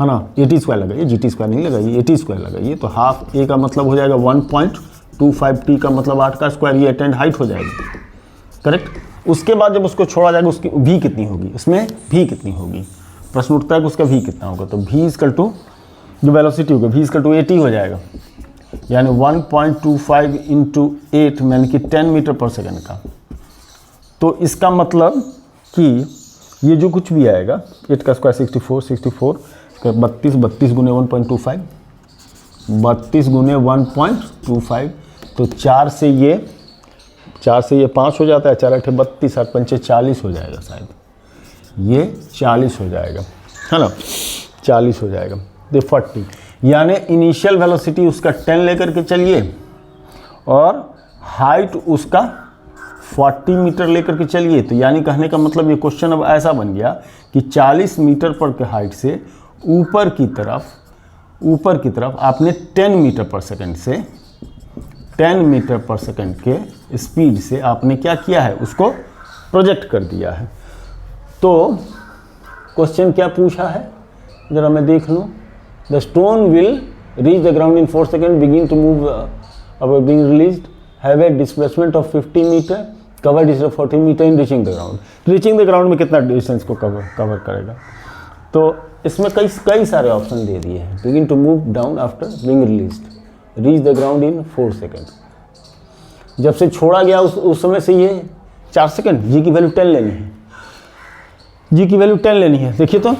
है ना। AT स्क्वायर लगाइए, GT स्क्वायर नहीं लगाइए, AT स्क्वायर लगाइए, तो हाफ a का मतलब हो जाएगा 1.25, t का मतलब 8 का स्क्वायर, ये अटेंड हाइट हो जाएगी, करेक्ट। उसके बाद जब उसको छोड़ा जाएगा उसकी v कितनी होगी, उसमें v कितनी होगी, प्रश्न उठता है कि उसका v कितना होगा, तो v इक्वल टू जो वेलोसिटी होगा v इक्वल टू AT हो जाएगा, यानी 1.25 इंटू 8 यानी कि 10 मीटर पर सेकंड का। तो इसका मतलब कि ये जो कुछ भी आएगा 8 का स्क्वायर 64, 32 गुने 1.25, 32 गुने 1.25, तो 4 से ये 5 हो जाता है, 4 8 32, 8 5 40 हो जाएगा, शायद ये 40 हो जाएगा, है ना, 40 हो जाएगा, तो 40, यानी इनिशियल वेलोसिटी उसका 10 लेकर के चलिए और हाइट उसका 40 मीटर लेकर के चलिए। तो यानी कहने का मतलब ये क्वेश्चन अब ऐसा बन गया कि 40 मीटर पर के हाइट से ऊपर की तरफ आपने 10 मीटर पर सेकंड से 10 मीटर पर सेकंड के स्पीड से आपने क्या किया है, उसको प्रोजेक्ट कर दिया है। तो क्वेश्चन क्या पूछा है, जरा मैं देख लूँ। The stone will reach the ground in 4 second, begin to move being released, have a displacement of 50 metre, cover distance 40 metre in reaching the ground. Reaching the ground में कितना डिस्टेंस को कवर करेगा, तो इसमें कई सारे ऑप्शन दे दिए हैं। Begin to move down after being released, reach the ground in 4 second. जब से छोड़ा गया उस समय से ये 4 सेकेंड, जी की वैल्यू 10 लेनी है, जी की वैल्यू 10 लेनी है। देखिए तो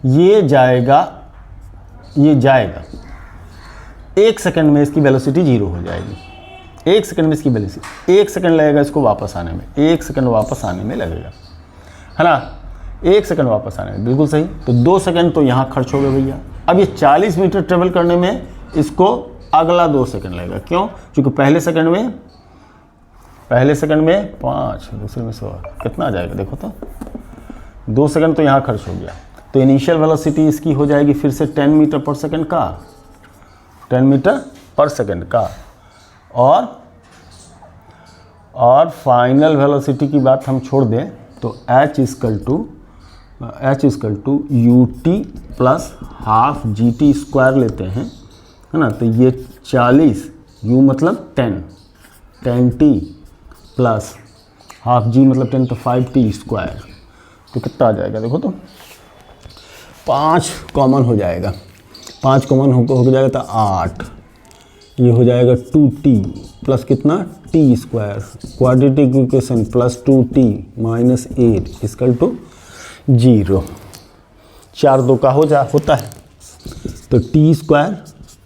ये जाएगा 1 सेकेंड में इसकी वेलोसिटी 0 हो जाएगी। 1 सेकेंड में इसकी वेलोसिटी 1 सेकेंड लगेगा इसको वापस आने में, 1 सेकेंड वापस आने में लगेगा, है ना, 1 सेकेंड वापस आने में, बिल्कुल सही। तो 2 सेकेंड तो यहाँ खर्च हो गए भैया। अब ये 40 मीटर ट्रेवल करने में इसको अगला 2 सेकेंड लगेगा। क्यों? क्योंकि पहले सेकेंड में 5, दूसरे में 100, कितना आ जाएगा देखो तो, 2 सेकेंड तो यहाँ खर्च हो गया। तो इनिशियल वेलोसिटी इसकी हो जाएगी फिर से 10 मीटर पर सेकेंड का, 10 मीटर पर सेकेंड का, और फाइनल वेलोसिटी की बात हम छोड़ दें तो h equal to u t plus half g t square लेते हैं, है ना। तो ये 40 u मतलब 10 टी प्लस हाफ जी मतलब 10 तो 5t स्क्वायर, तो कितना आ जाएगा देखो तो 5 कॉमन हो जाएगा, 5 कॉमन हो जाएगा तो 8, ये हो जाएगा 2t प्लस कितना t square, quadratic equation plus 2t minus 8 equal to 0। 4 2 का होता है तो t square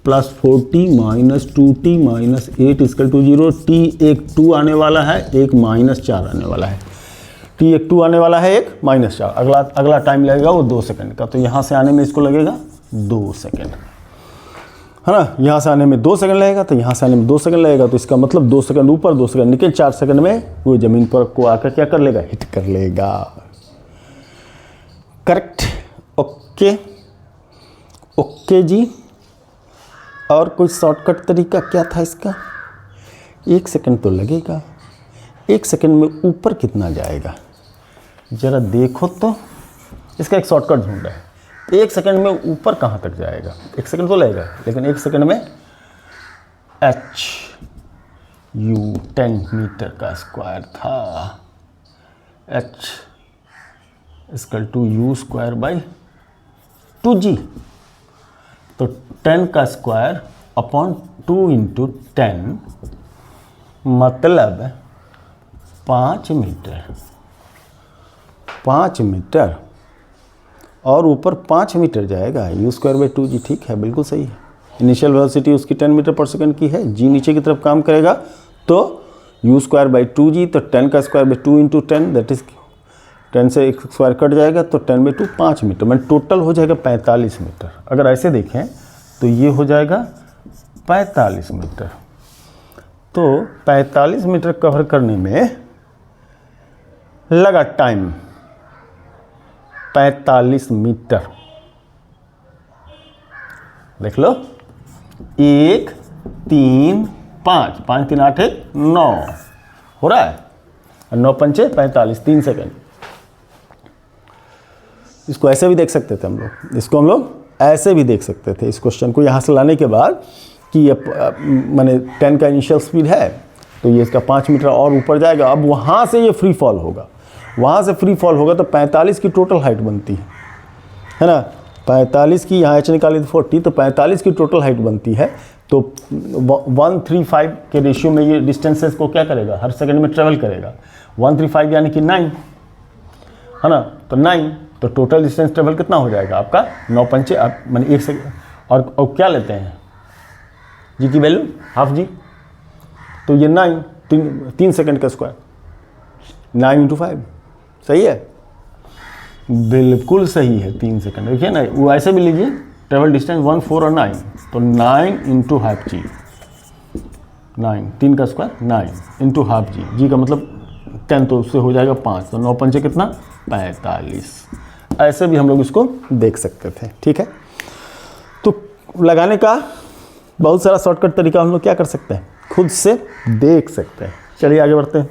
plus 4t minus 2t minus 8 equal to 0। t एक 2 आने वाला है, एक -4 आने वाला है। t एक 2 आने वाला है, एक -4। अगला टाइम लगेगा वो 2 सेकंड का, तो यहाँ से आने में इसको लगेगा 2 सेकंड, है ना। यहाँ से आने में 2 सेकंड लगेगा, तो यहाँ से आने में 2 सेकंड लगेगा, तो इसका मतलब 2 सेकंड ऊपर 2 सेकंड नीचे, 4 सेकंड में वो ज़मीन पर को आकर क्या कर लेगा, हिट कर लेगा। करेक्ट, ओके ओके जी। और कोई शॉर्टकट तरीका क्या था इसका? 1 सेकंड तो लगेगा, 1 सेकंड में ऊपर कितना जाएगा ज़रा देखो तो। इसका एक शॉर्टकट ढूंढ रहा है, 1 सेकंड में ऊपर कहाँ तक जाएगा। 1 सेकंड तो लगेगा, लेकिन 1 सेकंड में h u 10 मीटर का स्क्वायर था, h equal to u square by 2g, तो 10 का स्क्वायर अपॉन 2 इंटू 10 मतलब 5 मीटर, 5 मीटर और ऊपर 5 मीटर जाएगा। यू स्क्वायर बाई 2g, ठीक है, बिल्कुल सही है। इनिशियल वेलोसिटी उसकी 10 मीटर पर सेकंड की है, g नीचे की तरफ काम करेगा तो यू स्क्वायर बाई 2g, तो 10 का square by 2 into 10 that is 10 से एक स्क्वायर कट जाएगा तो 10 बाई 2 5 मीटर, मैंने टोटल हो जाएगा 45 मीटर। अगर ऐसे देखें तो ये हो जाएगा 45 मीटर। तो 45 मीटर कवर करने में लगा टाइम 45 मीटर, देख लो 1 3 5 5 3 8 9 हो रहा है, 9 पंचे 45, 3 सेकेंड। इसको ऐसे भी देख सकते थे हम लोग, इसको हम लोग ऐसे भी देख सकते थे। इस क्वेश्चन को यहाँ से लाने के बाद कि ये माने 10 का इनिशियल स्पीड है तो ये इसका 5 मीटर और ऊपर जाएगा। अब वहाँ से ये फ्री फॉल होगा, वहाँ से फ्री फॉल होगा तो 45 की टोटल हाइट बनती है ना। 45 की यहाँ h निकाली तो 40, तो 45 की टोटल हाइट बनती है। तो 135 के रेशियो में ये डिस्टेंसेस को क्या करेगा, हर सेकंड में ट्रेवल करेगा। 135 यानी कि 9, है ना, तो 9, तो टोटल डिस्टेंस ट्रेवल कितना हो जाएगा आपका 9 पंचे, आप मैंने 1 सेकंड और क्या लेते हैं जी की वैल्यू हाफ जी, तो ये 9 3 सेकंड का स्क्वायर 9 इंटू 5, सही है, बिल्कुल सही है 3 सेकंड। देखिए ना, वो ऐसे भी लीजिए, ट्रेवल डिस्टेंस 1 4 और 9, तो 9 इंटू हाफ जी, 9 3 का स्क्वायर 9 इंटू हाफ जी, जी का मतलब 10, तो उससे हो जाएगा 5, तो 9 पंचे कितना 45। ऐसे भी हम लोग इसको देख सकते थे, ठीक है। तो लगाने का बहुत सारा शॉर्टकट तरीका हम लोग क्या कर सकते हैं, खुद से देख सकते हैं। चलिए आगे बढ़ते हैं।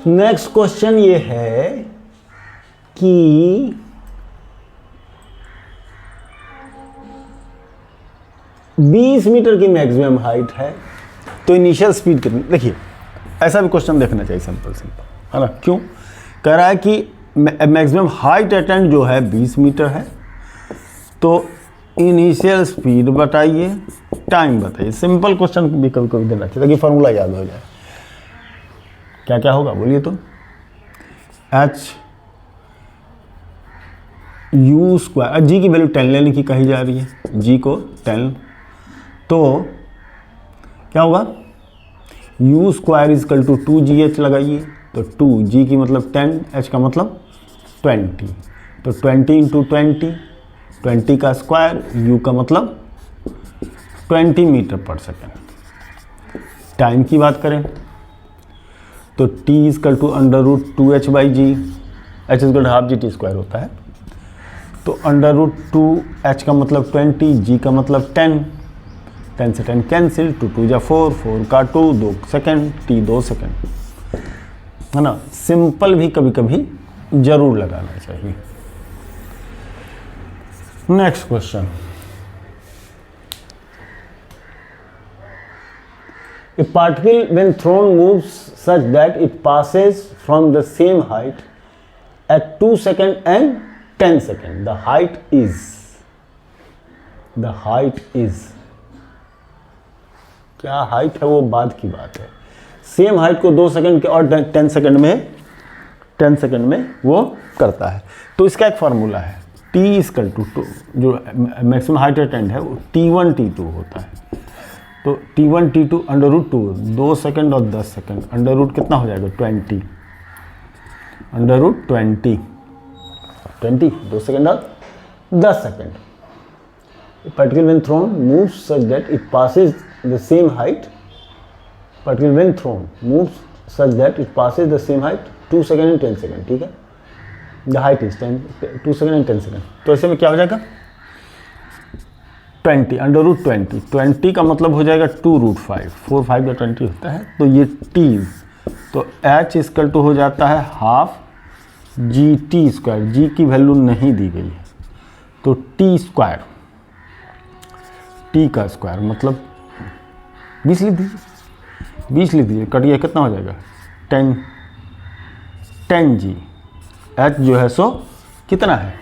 नेक्स्ट क्वेश्चन ये है कि 20 मीटर की मैक्सिमम हाइट है तो इनिशियल स्पीड कितनी। देखिए ऐसा भी क्वेश्चन देखना चाहिए, सिंपल है ना। क्यों कह रहा है कि मैक्सिमम हाइट अटेंड जो है 20 मीटर है, तो इनिशियल स्पीड बताइए, टाइम बताइए। सिंपल क्वेश्चन भी कभी कभी देना चाहिए ताकि फॉर्मूला याद हो जाए। क्या क्या होगा बोलिए तो, h u स्क्वायर, जी की वैल्यू 10 लेने की कही जा रही है, जी को 10, तो क्या होगा u square equal to 2gh लगाइए, तो 2g की मतलब 10, h का मतलब 20, तो 20 इंटू 20 का स्क्वायर, u का मतलब 20 मीटर पर सेकेंड। टाइम की बात करें तो t equal to under root 2h by g, h equal to half g t square होता है, तो √2h का मतलब 20, g का मतलब 10, 10 से 10 कैंसिल, 2 2 जा 4, 4 का 2, 2 सेकेंड, t 2 सेकेंड, है ना। सिंपल भी कभी कभी जरूर लगाना चाहिए। Next question, a particle when thrown moves such that it passes from the same height at 2 seconds and 10 seconds. The height is क्या हाइट है वो बाद की बात है। सेम हाइट को 2 सेकंड के और 10 सेकंड में वो करता है। तो इसका एक फार्मूला है, t इक्वल टू जो मैक्सिमम हाइट अटेंड है वो t1 t2 होता है। तो t1 t2 √2, 2 सेकंड और 10 सेकंड, अंडर कितना हो जाएगा 20, √20, 2 सेकंड और 10 second. particle when thrown moves such that it passes the same height, particle when thrown moves such that it passes the same height 2 second and 10 second, ठीक है। the height is 2 second and 10 second. तो ऐसे में क्या हो जाएगा 20, √20, 20 का मतलब हो जाएगा 2√5, 4 5 का 20 होता है। तो ये t, तो h इक्वल टू हो जाता है हाफ gt स्क्वायर, g की वैल्यू नहीं दी गई है, तो t स्क्वायर, t का स्क्वायर मतलब 20 लिख दीजिए, 20 लिख दीजिए, कट गया कितना हो जाएगा 10g, h जो है सो कितना है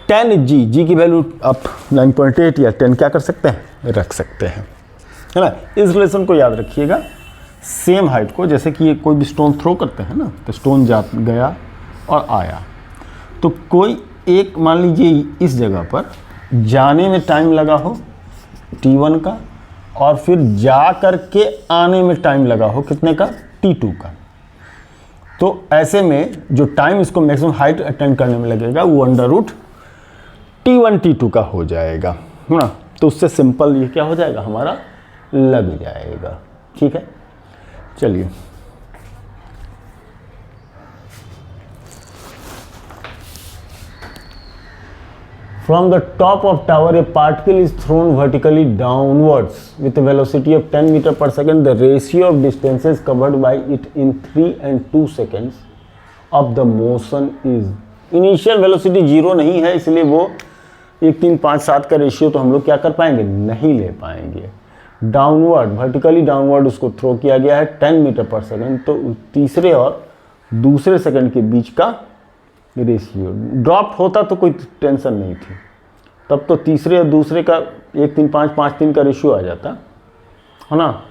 10g, g की वैल्यू आप 9.8 या 10 क्या कर सकते हैं, रख सकते हैं, है ना। इस रिलेशन को याद रखिएगा। सेम हाइट को, जैसे कि ये कोई भी स्टोन थ्रो करते हैं ना, तो स्टोन गया और आया, तो कोई एक मान लीजिए इस जगह पर जाने में टाइम लगा हो t1 का, और फिर जा करके आने में टाइम लगा हो कितने का t2 का। तो ऐसे में जो टाइम इसको मैक्सिमम हाइट अटेंड करने में लगेगा वो √t1 t2 का हो जाएगा, है ना। तो उससे सिंपल ये क्या हो जाएगा हमारा लग जाएगा, ठीक है। चलिए From the top of tower, a particle is thrown vertically downwards with a velocity of 10 meter per second. The ratio of distances covered by it in 3 and 2 seconds of the motion is, initial velocity 0 नहीं है, इसलिए वो 1 3 5 7 का ratio तो हम लोग क्या कर पाएंगे, नहीं ले पाएंगे। डाउनवर्ड, वर्टिकली डाउनवर्ड उसको थ्रो किया गया है 10 मीटर पर सेकेंड, तो तीसरे और दूसरे सेकंड के बीच का रेशियो। ड्रॉप होता तो कोई टेंशन नहीं थी, तब तो तीसरे और दूसरे का 1 3 5 5 3 का रेशियो आ जाता, है ना।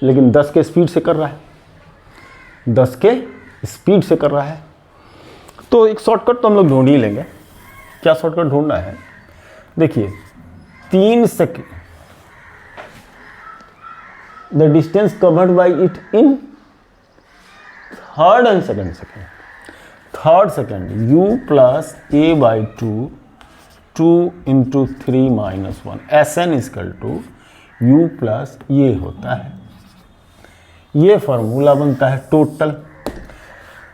लेकिन 10 के स्पीड से कर रहा है, 10 के स्पीड से कर रहा है। तो एक शॉर्टकट तो हम लोग ढूंढ ही लेंगे। क्या शॉर्टकट ढूंढना है, देखिए 3 second, the distance covered by it in third and second second, third second u plus a by 2 into 3 minus 1 SN equal to u plus ये होता है, ये फार्मूला बनता है टोटल।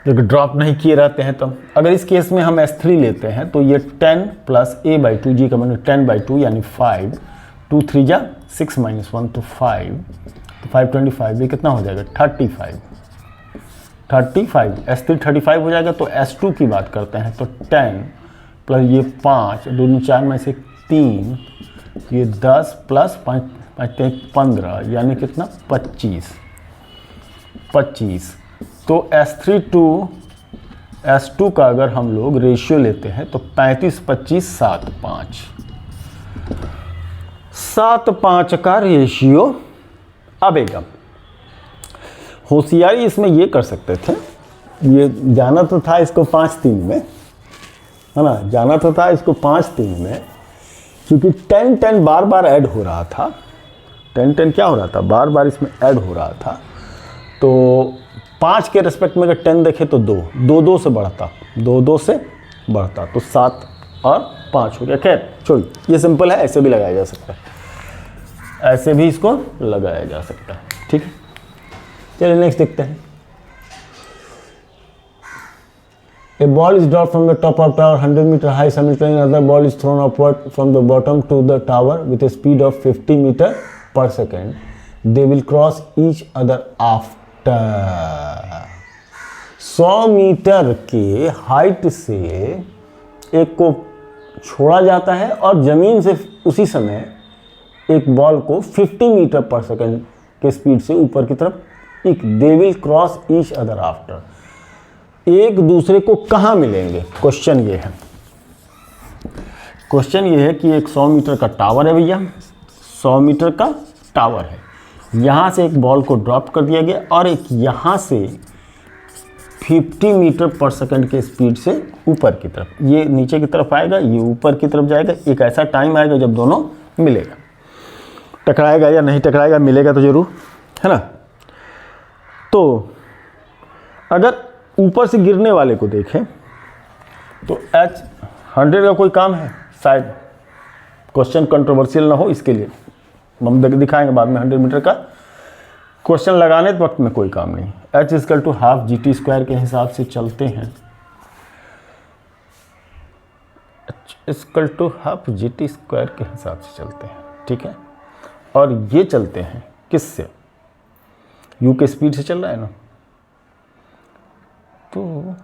जब ड्रॉप नहीं किए रहते हैं तब, अगर इस केस में हम S3 लेते हैं तो ये 10 प्लस a बाई 2 जी का मतलब 10 बाई 2 यानी 5, 2 3 जा 6 माइनस 1 तो 5, तो 5 25, ये कितना हो जाएगा 35, S3 35 हो जाएगा। तो S2 की बात करते हैं तो 10 प्लस ये 5, 2 4 में से 3, ये 10 प्लस 5 15 यानी कितना 25। तो S3 टू S2 का अगर हम लोग रेशियो लेते हैं तो 35 25 7 5 का रेशियो आएगा। होशियारी इसमें ये कर सकते थे, ये जाना तो था इसको 5-3 में, है ना, जाना तो था इसको 5-3 में, क्योंकि 10-10 बार बार ऐड हो रहा था, 10-10 क्या हो रहा था, बार बार इसमें ऐड हो रहा था। तो 5 के रेस्पेक्ट में अगर 10 देखें तो 2 से बढ़ता, 2 से बढ़ता, तो 7 और 5 हो गया। खैर छोड़िए, ये सिंपल है, ऐसे भी लगाया जा सकता है, ऐसे भी इसको लगाया जा सकता है, ठीक है। चलिए नेक्स्ट देखते हैं। A ball is dropped from the top of tower 100 meter high simultaneously. Another ball is thrown upward from the bottom to the tower with a speed of 50 meter per second. They will cross each other after 100 metre के height से एक को छोड़ा जाता है और जमीन से उसी समय एक बॉल को 50 मीटर पर सेकंड के स्पीड से ऊपर की तरफ एक they will cross each other after, एक दूसरे को कहाँ मिलेंगे। क्वेश्चन ये है, क्वेश्चन ये है कि एक 100 मीटर का टावर है भैया, 100 मीटर का टावर है, यहाँ से एक बॉल को ड्रॉप कर दिया गया और एक यहाँ से 50 मीटर पर सेकंड के स्पीड से ऊपर की तरफ, ये नीचे की तरफ आएगा, ये ऊपर की तरफ जाएगा। एक ऐसा टाइम आएगा जब दोनों मिलेगा, टकराएगा या नहीं टकराएगा, मिलेगा तो जरूर, है ना। तो अगर ऊपर से गिरने वाले को देखें तो H100 का कोई काम है, शायद क्वेश्चन कंट्रोवर्शियल ना हो, इसके लिए हम दिखाएंगे बाद में। 100 मीटर का क्वेश्चन लगाने वक्त में कोई काम नहीं। H = ½ GT² के हिसाब से चलते हैं, H = ½ GT² के हिसाब से चलते हैं, ठीक है। और ये चलते हैं किससे, U के स्पीड से चल रहा है ना, तो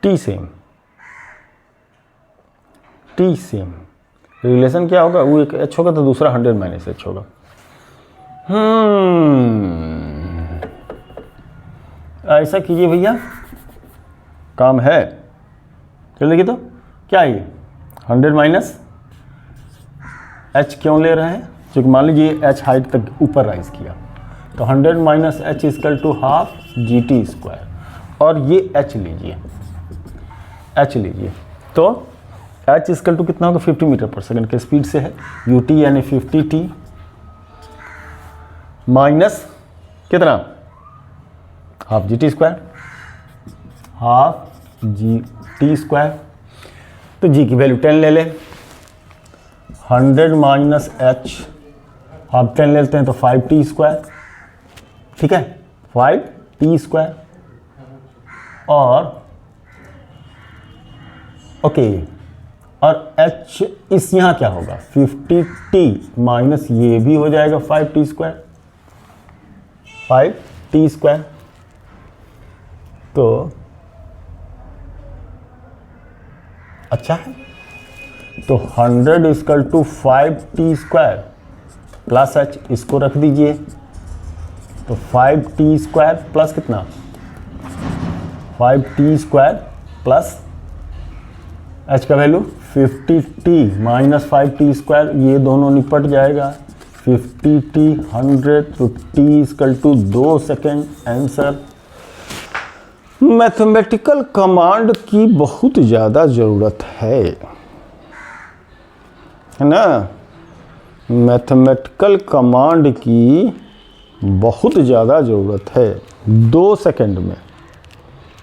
टी सेम रिलेशन क्या होगा, वो एक H होगा तो दूसरा 100 - H होगा। ऐसा कीजिए भैया, काम है, चल देखिए तो क्या है ये 100 - H क्यों ले रहे हैं, क्योंकि मान लीजिए H हाइट तक ऊपर राइज किया तो 100 - H = ½ GT², और ये H लीजिए, तो H = कितना होगा 50 मीटर पर सेकंड के स्पीड से है, UT यानी 50T माइनस कितना ½ GT², ½ GT², तो G की वैल्यू 10 ले लें, 100 - H आप 10 लेते हैं तो 5T², ठीक है, 5T², और ओके, और H इस यहाँ क्या होगा 50T माइनस ये भी हो जाएगा 5T², तो अच्छा है। तो 100 = 5T² प्लस H, इसको रख दीजिए, तो 5T² प्लस कितना 5T² प्लस H का वैल्यू 50T माइनस 5T², ये दोनों निपट जाएगा, 50T 100 तो T = 2 second. Answer. Mathematical command की बहुत ज़्यादा ज़रूरत है ना, मैथमेटिकल कमांड की बहुत ज़्यादा ज़रूरत है। 2 सेकंड में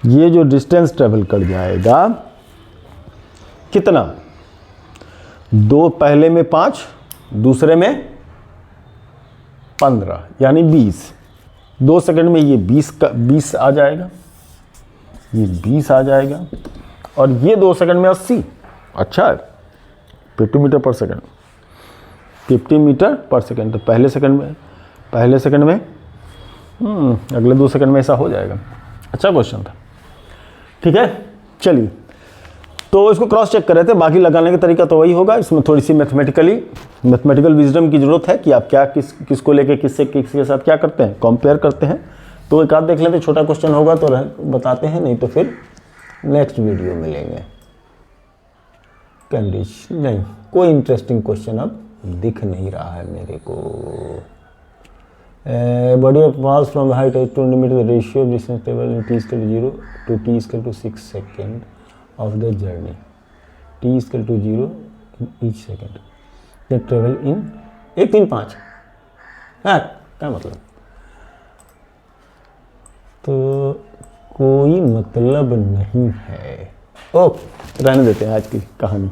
ये जो डिस्टेंस ट्रेवल कर जाएगा कितना, 2 पहले में 5 दूसरे में 15 यानी 20, 2 सेकंड में ये 20 आ जाएगा, ये 20 आ जाएगा, और ये 2 सेकंड में 80। अच्छा है, 50 मीटर पर सेकंड, 50 मीटर पर सेकंड, तो पहले सेकंड में अगले 2 सेकंड में ऐसा हो जाएगा। अच्छा क्वेश्चन था, ठीक है। चलिए, तो इसको क्रॉस चेक कर रहे थे, बाकी लगाने का तरीका तो वही होगा। इसमें थोड़ी सी मैथमेटिकल विजडम की ज़रूरत है कि आप क्या किसको लेके किसके साथ क्या करते हैं, कंपेयर करते हैं। तो एक आध देख लेते, छोटा क्वेश्चन होगा तो बताते हैं, नहीं तो फिर नेक्स्ट वीडियो में लेंगे। कंडीशन नहीं, कोई इंटरेस्टिंग क्वेश्चन अब दिख नहीं रहा है मेरे को। Body of mass from the height 20 metre, ratio of distance travel in T = 0 to T = 6 second of the journey, T = 0 in each second, they travel in 1 3 5। हाँ, क्या मतलब, तो कोई मतलब नहीं है। ओह, रहने देते हैं आज की कहानी।